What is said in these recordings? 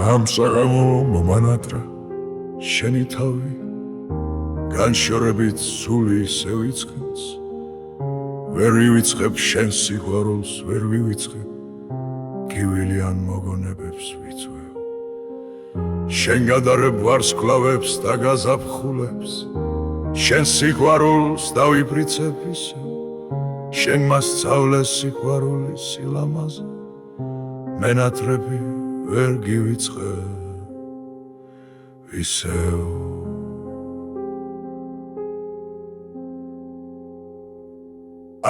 ამ საღამო მომანატრა შენი თავი განშორებით სული ისევ იწყებს ვერ ვივიწყებ შენ სიყვარულს ვერ ვივიწყებ გივილიან მოგონებებს ვიწვევ შენ გადარებ ვარსკვლავებს და გაზაფხულებს შენ სიყვარულს დავიფრიცებ ისევ შენ მასწავლეს სიყვარული სილამაზე მენატრები ვერ გივიწყებ ისევ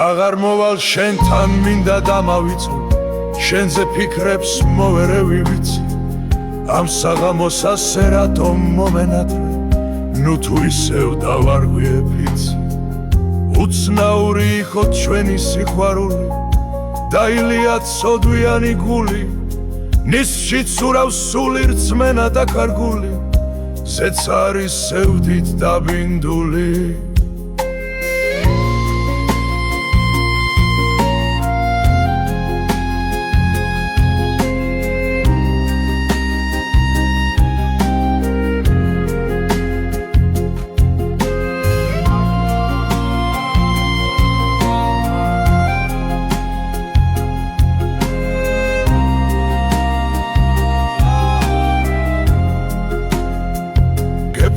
აღარ მოვალ შენთან მინდა დამავიწყო შენზე ფიქრებს მოვერე ვივიცი ამ საღამოს ასე რატომ მომენატრე ნუ თუ ისევ დავარგვიებ იცი უცნაური იყო ჩვენი სიყვარული დაილია ცოდვიანი გული ნისში ცურავს სული რწმენა და კარგული ზეც არის სევდით დაბინდული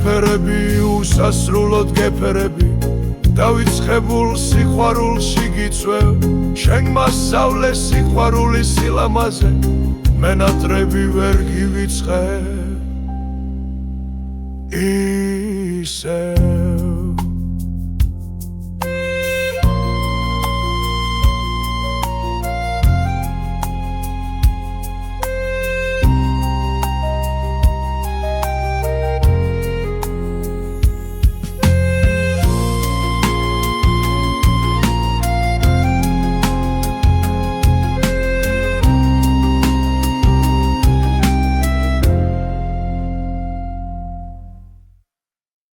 გეფერები უსასრულოდ გეფერები დავიწყებულ სიყვარულში გიწვევ შენ მასწავლე სიყვარული სილამაზე მენატრები ვერ გივიწყებ ისევ